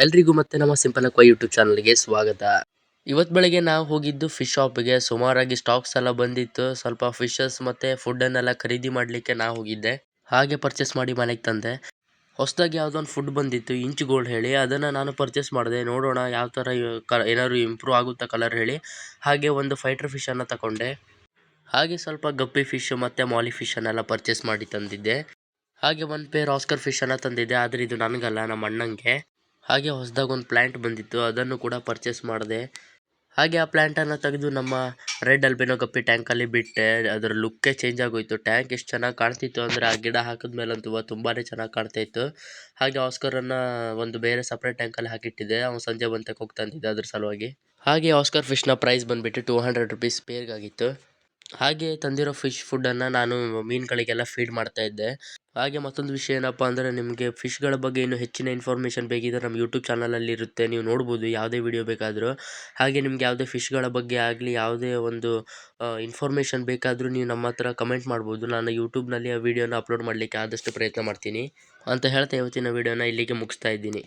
ಎಲ್ರಿಗೂ ಮತ್ತೆ ನಮ್ಮ ಸಿಂಪಲ್ ಅಕ್ವಾ ಯೂಟ್ಯೂಬ್ ಚಾನಲ್ಗೆ ಸ್ವಾಗತ. ಇವತ್ತು ಬೆಳಗ್ಗೆ ನಾವು ಹೋಗಿದ್ದು ಫಿಶ್ ಶಾಪ್ಗೆ. ಸುಮಾರಾಗಿ ಸ್ಟಾಕ್ಸ್ ಎಲ್ಲ ಬಂದಿತ್ತು. ಸ್ವಲ್ಪ ಫಿಶಸ್ ಮತ್ತೆ ಫುಡ್ಡನ್ನೆಲ್ಲ ಖರೀದಿ ಮಾಡಲಿಕ್ಕೆ ನಾವು ಹೋಗಿದ್ದೆ. ಹಾಗೆ ಪರ್ಚೇಸ್ ಮಾಡಿ ಮನೆಗೆ ತಂದೆ. ಹೊಸದಾಗಿ ಯಾವುದೋ ಒಂದು ಫುಡ್ ಬಂದಿತ್ತು, ಇಂಚ್ ಗೋಲ್ಡ್ ಹೇಳಿ. ಅದನ್ನು ನಾನು ಪರ್ಚೇಸ್ ಮಾಡಿದೆ. ನೋಡೋಣ ಯಾವ ಥರ ಏನಾದ್ರು ಇಂಪ್ರೂವ್ ಆಗುತ್ತಾ ಕಲರ್ ಹೇಳಿ. ಹಾಗೆ ಒಂದು ಫೈಟರ್ ಫಿಶನ್ನು ತಗೊಂಡೆ. ಹಾಗೆ ಸ್ವಲ್ಪ ಗಪ್ಪಿ ಫಿಶ್ ಮತ್ತು ಮಾಲಿ ಫಿಶನ್ನೆಲ್ಲ ಪರ್ಚೇಸ್ ಮಾಡಿ ತಂದಿದ್ದೆ. ಹಾಗೆ ಒಂದು ಪೇರ್ ಆಸ್ಕರ್ ಫಿಶನ್ನು ತಂದಿದ್ದೆ. ಆದರೆ ಇದು ನನಗಲ್ಲ, ನಮ್ಮ ಅಣ್ಣಂಗೆ. ಹಾಗೆ ಹೊಸದಾಗಿ ಒಂದು ಪ್ಲ್ಯಾಂಟ್ ಬಂದಿತ್ತು, ಅದನ್ನು ಕೂಡ ಪರ್ಚೇಸ್ ಮಾಡಿದೆ. ಹಾಗೆ ಆ ಪ್ಲ್ಯಾಂಟನ್ನು ತೆಗೆದು ನಮ್ಮ ರೆಡ್ ಅಲ್ಬಿನೋ ಗಪ್ಪಿ ಟ್ಯಾಂಕಲ್ಲಿ ಬಿಟ್ಟೆ. ಅದರ ಲುಕ್ಕೇ ಚೇಂಜ್ ಆಗೋಯಿತು. ಟ್ಯಾಂಕ್ ಎಷ್ಟು ಚೆನ್ನಾಗಿ ಕಾಣ್ತಿತ್ತು ಅಂದರೆ ಆ ಗಿಡ ಹಾಕಿದ್ಮೇಲಂತೂ ತುಂಬಾ ಚೆನ್ನಾಗಿ ಕಾಣ್ತಾಯಿತ್ತು. ಹಾಗೆ ಆಸ್ಕರನ್ನು ಒಂದು ಬೇರೆ ಸಪ್ರೇಟ್ ಟ್ಯಾಂಕಲ್ಲಿ ಹಾಕಿಟ್ಟಿದ್ದೆ. ಅವನು ಸಂಜೆ ಬಂತಕ್ಕೆ ಹೋಗ್ತಂತಿದ್ದೆ ಅದ್ರ ಸಲುವಾಗಿ. ಹಾಗೆ ಆಸ್ಕರ್ ಫಿಶ್ನ ಪ್ರೈಸ್ ಬಂದುಬಿಟ್ಟು 200 ರುಪೀಸ್ ಪೇರ್ಗಾಗಿತ್ತು. ಹಾಗೆ ತಂದಿರೋ ಫಿಶ್ ಫುಡ್ಡನ್ನು ನಾನು ಮೀನುಗಳಿಗೆಲ್ಲ ಫೀಡ್ ಮಾಡ್ತಾ ಇದ್ದೆ. ಹಾಗೆ ಮತ್ತೊಂದು ವಿಷಯ ಏನಪ್ಪ ಅಂದರೆ, ನಿಮಗೆ ಫಿಶ್ಗಳ ಬಗ್ಗೆ ಇನ್ನೂ ಹೆಚ್ಚಿನ ಇನ್ಫಾರ್ಮೇಷನ್ ಬೇಕಿದ್ದರೆ ನಮ್ಮ ಯೂಟ್ಯೂಬ್ ಚಾನಲಲ್ಲಿ ಇರುತ್ತೆ, ನೀವು ನೋಡ್ಬೋದು ಯಾವುದೇ ವಿಡಿಯೋ ಬೇಕಾದರೂ. ಹಾಗೆ ನಿಮ್ಗೆ ಯಾವುದೇ ಫಿಶ್ಗಳ ಬಗ್ಗೆ ಆಗಲಿ ಯಾವುದೇ ಒಂದು ಇನ್ಫಾರ್ಮೇಷನ್ ಬೇಕಾದರೂ ನೀವು ನಮ್ಮ ಹತ್ರ ಕಮೆಂಟ್ ಮಾಡ್ಬೋದು. ನಾನು ಯೂಟ್ಯೂಬ್ನಲ್ಲಿ ಆ ವಿಡಿಯೋನ ಅಪ್ಲೋಡ್ ಮಾಡಲಿಕ್ಕೆ ಆದಷ್ಟು ಪ್ರಯತ್ನ ಮಾಡ್ತೀನಿ ಅಂತ ಹೇಳ್ತಾ ಇವತ್ತಿನ ವಿಡಿಯೋನ ಇಲ್ಲಿಗೆ ಮುಗಿಸ್ತಾ ಇದ್ದೀನಿ.